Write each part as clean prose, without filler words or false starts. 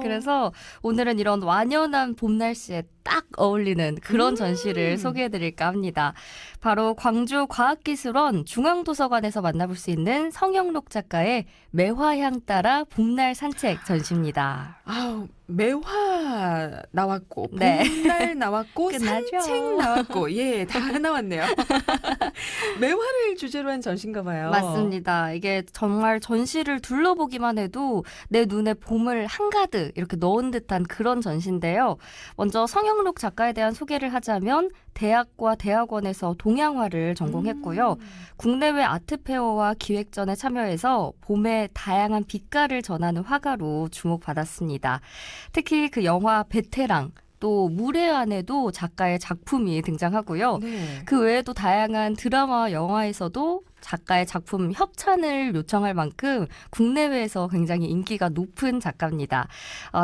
그래서 오늘은 이런 완연한 봄 날씨에 딱 어울리는 그런 전시를 소개해드릴까 합니다. 바로 광주 과학기술원 중앙도서관에서 만나볼 수 있는 성영록 작가의 매화향 따라 봄날 산책 전시입니다. 아우, 매화 나왔고 네. 봄날 나왔고 끝나죠. 산책 나왔고 예, 다 나왔네요. 매화를 주제로 한 전시인가 봐요. 맞습니다. 이게 정말 전시를 둘러보기만 해도 내 눈에 봄을 한가득 이렇게 넣은 듯한 그런 전시인데요. 먼저 성영록 작가에 대한 소개를 하자면 대학과 대학원에서 동양화를 전공했고요. 국내외 아트페어와 기획전에 참여해서 봄의 다양한 빛깔을 전하는 화가로 주목받았습니다. 특히 그 영화 베테랑 또 물의 안에도 작가의 작품이 등장하고요. 네. 그 외에도 다양한 드라마와 영화에서도 작가의 작품 협찬을 요청할 만큼 국내외에서 굉장히 인기가 높은 작가입니다.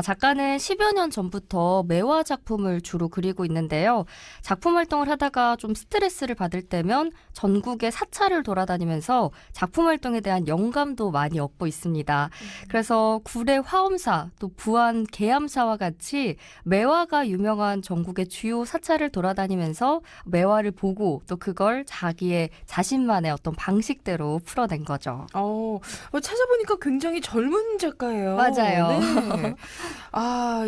작가는 10여 년 전부터 매화 작품을 주로 그리고 있는데요. 작품 활동을 하다가 좀 스트레스를 받을 때면 전국의 사찰을 돌아다니면서 작품 활동에 대한 영감도 많이 얻고 있습니다. 그래서 구례 화엄사 또 부안 계암사와 같이 매화가 유명한 전국의 주요 사찰을 돌아다니면서 매화를 보고 또 그걸 자기의 자신만의 어떤 방식대로 풀어낸 거죠. 찾아보니까 굉장히 젊은 작가예요. 맞아요. 네.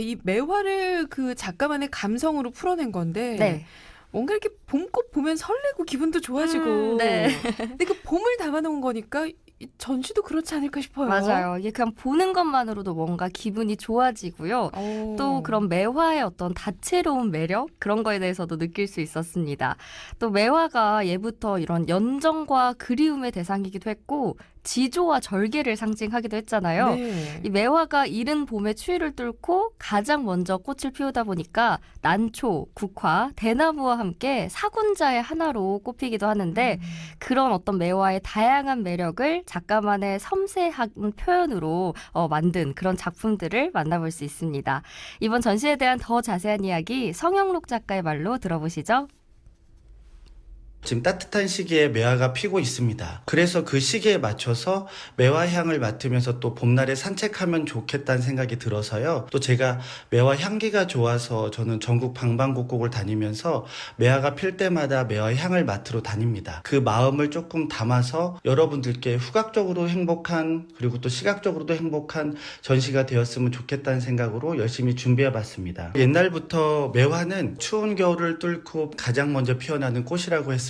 이 매화를 그 작가만의 감성으로 풀어낸 건데 네. 뭔가 이렇게 봄꽃 보면 설레고 기분도 좋아지고 네. 근데 그 봄을 담아놓은 거니까 이 전시도 그렇지 않을까 싶어요. 맞아요. 이게 그냥 보는 것만으로도 뭔가 기분이 좋아지고요. 또 그런 매화의 어떤 다채로운 매력 그런 거에 대해서도 느낄 수 있었습니다. 또 매화가 예부터 이런 연정과 그리움의 대상이기도 했고 지조와 절개를 상징하기도 했잖아요. 네. 이 매화가 이른 봄의 추위를 뚫고 가장 먼저 꽃을 피우다 보니까 난초, 국화, 대나무와 함께 사군자의 하나로 꼽히기도 하는데 그런 어떤 매화의 다양한 매력을 작가만의 섬세한 표현으로 만든 그런 작품들을 만나볼 수 있습니다. 이번 전시에 대한 더 자세한 이야기 성영록 작가의 말로 들어보시죠. 지금 따뜻한 시기에 매화가 피고 있습니다. 그래서 그 시기에 맞춰서 매화 향을 맡으면서 또 봄날에 산책하면 좋겠다는 생각이 들어서요. 또 제가 매화 향기가 좋아서 저는 전국 방방곡곡을 다니면서 매화가 필 때마다 매화 향을 맡으러 다닙니다. 그 마음을 조금 담아서 여러분들께 후각적으로 행복한 그리고 또 시각적으로도 행복한 전시가 되었으면 좋겠다는 생각으로 열심히 준비해봤습니다. 옛날부터 매화는 추운 겨울을 뚫고 가장 먼저 피어나는 꽃이라고 했습니다.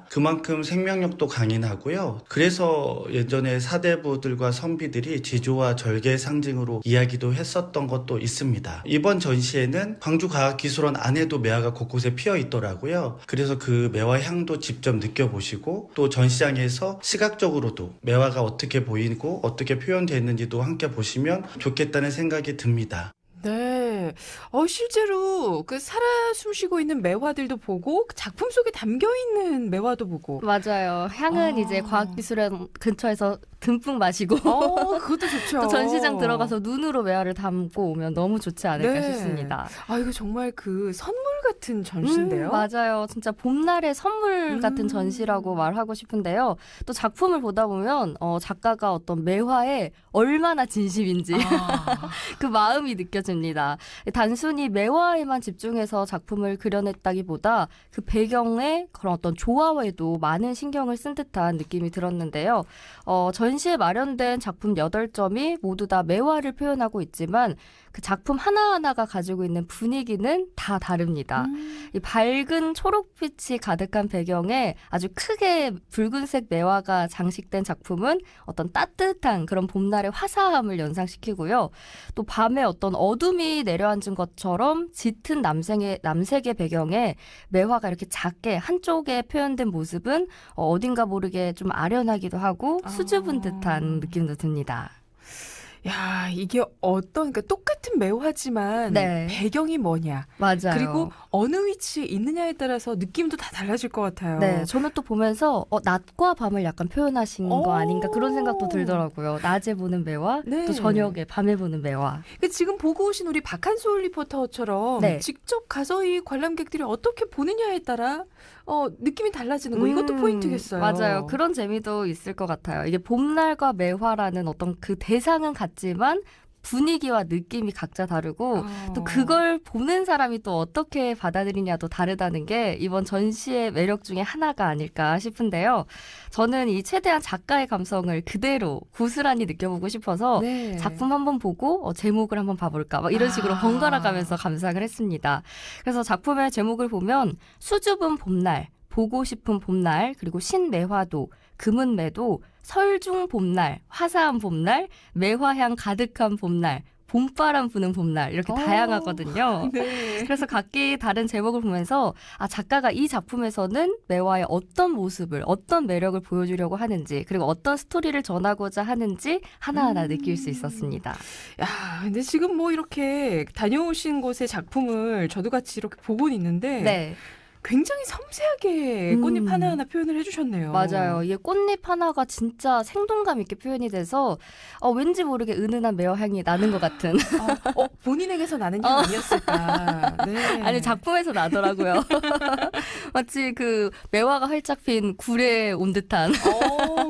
그만큼 생명력도 강인하고요. 그래서 예전에 사대부들과 선비들이 지조와 절개의 상징으로 이야기도 했었던 것도 있습니다. 이번 전시에는 광주과학기술원 안에도 매화가 곳곳에 피어 있더라고요. 그래서 그 매화 향도 직접 느껴보시고 또 전시장에서 시각적으로도 매화가 어떻게 보이고 어떻게 표현되는지도 함께 보시면 좋겠다는 생각이 듭니다. 네. 실제로 그 살아 숨쉬고 있는 매화들도 보고 그 작품 속에 담겨 있는 매화도 보고. 맞아요. 향은 이제 과학기술원 근처에서 듬뿍 마시고 그것도 좋죠. 또 전시장 들어가서 눈으로 매화를 담고 오면 너무 좋지 않을까 싶습니다. 이거 정말 그 선물 같은 전시인데요. 맞아요. 진짜 봄날의 선물 같은 전시라고 말하고 싶은데요. 또 작품을 보다 보면 작가가 어떤 매화에 얼마나 진심인지 그 마음이 느껴집니다. 단순히 매화에만 집중해서 작품을 그려냈다기보다 그 배경에 그런 어떤 조화에도 많은 신경을 쓴 듯한 느낌이 들었는데요. 전시에 마련된 작품 8점이 모두 다 매화를 표현하고 있지만 그 작품 하나하나가 가지고 있는 분위기는 다 다릅니다. 이 밝은 초록빛이 가득한 배경에 아주 크게 붉은색 매화가 장식된 작품은 어떤 따뜻한 그런 봄날의 화사함을 연상시키고요. 또 밤에 어떤 어둠이 내려앉은 것처럼 짙은 남색의 배경에 매화가 이렇게 작게 한쪽에 표현된 모습은 어딘가 모르게 좀 아련하기도 하고 수줍은 듯한 느낌도 듭니다. 야, 이게 그러니까 똑같은 매화지만 네. 배경이 뭐냐. 맞아요. 그리고 어느 위치에 있느냐에 따라서 느낌도 다 달라질 것 같아요. 네, 저는 또 보면서 낮과 밤을 약간 표현하신 거 아닌가 그런 생각도 들더라고요. 낮에 보는 매화, 네. 또 저녁에 밤에 보는 매화. 지금 보고 오신 우리 박한솔 리포터처럼 네. 직접 가서 이 관람객들이 어떻게 보느냐에 따라 느낌이 달라지는 거 이것도 포인트겠어요. 맞아요. 그런 재미도 있을 것 같아요. 이게 봄날과 매화라는 어떤 그 대상은 같지만 분위기와 느낌이 각자 다르고 또 그걸 보는 사람이 또 어떻게 받아들이냐도 다르다는 게 이번 전시의 매력 중에 하나가 아닐까 싶은데요. 저는 이 최대한 작가의 감성을 그대로 고스란히 느껴보고 싶어서 네. 작품 한번 보고 제목을 한번 봐볼까 막 이런 식으로 번갈아 가면서 감상을 했습니다. 그래서 작품의 제목을 보면 수줍은 봄날, 보고 싶은 봄날, 그리고 신매화도, 금은매도, 설중 봄날, 화사한 봄날, 매화향 가득한 봄날, 봄바람 부는 봄날 이렇게 다양하거든요. 네. 그래서 각기 다른 제목을 보면서 작가가 이 작품에서는 매화의 어떤 모습을, 어떤 매력을 보여주려고 하는지, 그리고 어떤 스토리를 전하고자 하는지 하나하나 느낄 수 있었습니다. 야, 근데 지금 뭐 이렇게 다녀오신 곳의 작품을 저도 같이 이렇게 보고 있는데 네. 굉장히 섬세하게 꽃잎 하나하나 표현을 해주셨네요. 맞아요. 이게 꽃잎 하나가 진짜 생동감 있게 표현이 돼서 왠지 모르게 은은한 매화향이 나는 것 같은. 본인에게서 나는 향 아니었을까. 네. 아니 작품에서 나더라고요. 마치 그 매화가 활짝 핀 굴에 온 듯한.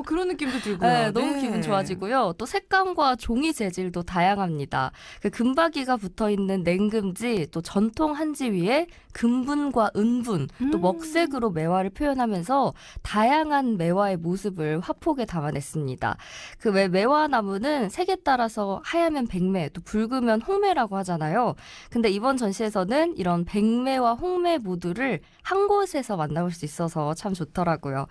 그런 느낌도 들고요. 네, 너무 네. 기분 좋아지고요. 또 색감과 종이 재질도 다양합니다. 그 금박이가 붙어있는 냉금지, 또 전통 한지 위에 금분과 은분, 또 먹색으로 매화를 표현하면서 다양한 매화의 모습을 화폭에 담아냈습니다. 그 왜 매화나무는 색에 따라서 하얗면 백매, 또 붉으면 홍매라고 하잖아요. 근데 이번 전시에서는 이런 백매와 홍매 모두를 한 곳에서 만나볼 수 있어서 참 좋더라고요.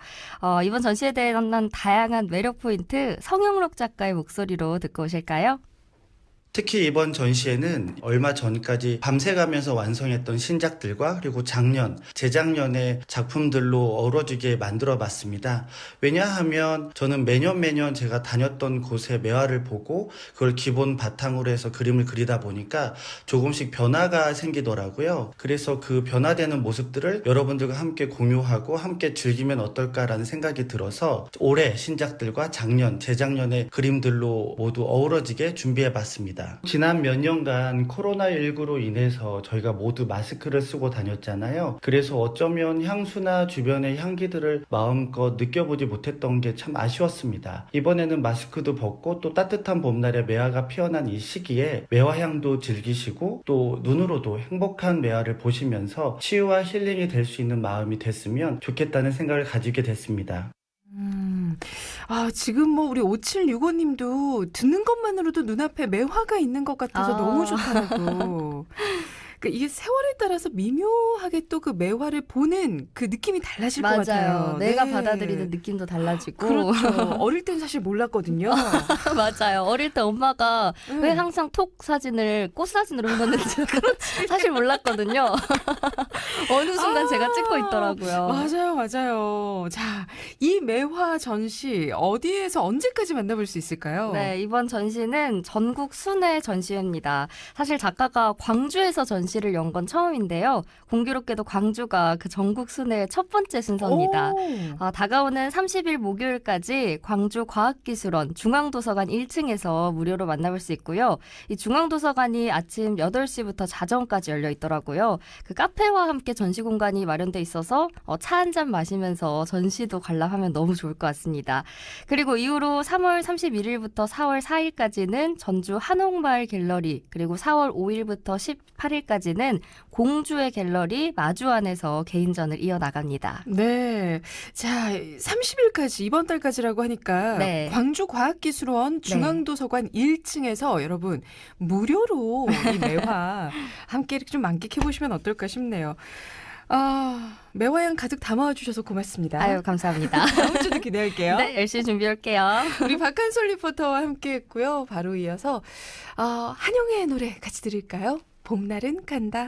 이번 전시에 대한 다양한 매력 포인트 성영록 작가의 목소리로 듣고 오실까요? 특히 이번 전시회는 얼마 전까지 밤새가면서 완성했던 신작들과 그리고 작년, 재작년의 작품들로 어우러지게 만들어 봤습니다. 왜냐하면 저는 매년 제가 다녔던 곳의 매화를 보고 그걸 기본 바탕으로 해서 그림을 그리다 보니까 조금씩 변화가 생기더라고요. 그래서 그 변화되는 모습들을 여러분들과 함께 공유하고 함께 즐기면 어떨까라는 생각이 들어서 올해 신작들과 작년, 재작년의 그림들로 모두 어우러지게 준비해 봤습니다. 지난 몇 년간 코로나19로 인해서 저희가 모두 마스크를 쓰고 다녔잖아요. 그래서 어쩌면 향수나 주변의 향기들을 마음껏 느껴보지 못했던 게 참 아쉬웠습니다. 이번에는 마스크도 벗고 또 따뜻한 봄날에 매화가 피어난 이 시기에 매화향도 즐기시고 또 눈으로도 행복한 매화를 보시면서 치유와 힐링이 될 수 있는 마음이 됐으면 좋겠다는 생각을 가지게 됐습니다. 지금 뭐 우리 5765님도 듣는 것만으로도 눈앞에 매화가 있는 것 같아서 너무 좋다고. 그러니까 이게 세월에 따라서 미묘하게 또 그 매화를 보는 그 느낌이 달라질 것 같아요. 내가 네. 받아들이는 느낌도 달라지고. 그렇죠. 어릴 땐 사실 몰랐거든요. 맞아요. 어릴 때 엄마가 왜 항상 톡 사진을 꽃 사진으로 해놨는지 사실 몰랐거든요. 어느 순간 제가 찍고 있더라고요. 맞아요. 자, 이 매화 전시 어디에서 언제까지 만나볼 수 있을까요? 네, 이번 전시는 전국 순회 전시회입니다. 사실 작가가 광주에서 전시를 연 건 처음인데요. 공교롭게도 광주가 그 전국 순회의 첫 번째 순서입니다. 다가오는 30일 목요일까지 광주 과학기술원 중앙도서관 1층에서 무료로 만나볼 수 있고요. 이 중앙도서관이 아침 8시부터 자정까지 열려 있더라고요. 그 카페와 함께 전시 공간이 마련돼 있어서 차 한 잔 마시면서 전시도 관람하면 너무 좋을 것 같습니다. 그리고 이후로 3월 31일부터 4월 4일까지는 전주 한옥마을 갤러리, 그리고 4월 5일부터 18일까지는 공주의 갤러리 마주안에서 개인전을 이어나갑니다. 네. 자, 30일까지, 이번 달까지라고 하니까 네. 광주과학기술원 중앙도서관 1층에서 여러분 무료로 이 매화 함께 이렇게 좀 만끽해보시면 어떨까 싶네요. 매화향 가득 담아주셔서 고맙습니다. 아유, 감사합니다. 다음 주도 기대할게요. 네, 열심히 준비할게요. 우리 박한솔 리포터와 함께 했고요. 바로 이어서 한영애의 노래 같이 들을까요? 봄날은 간다.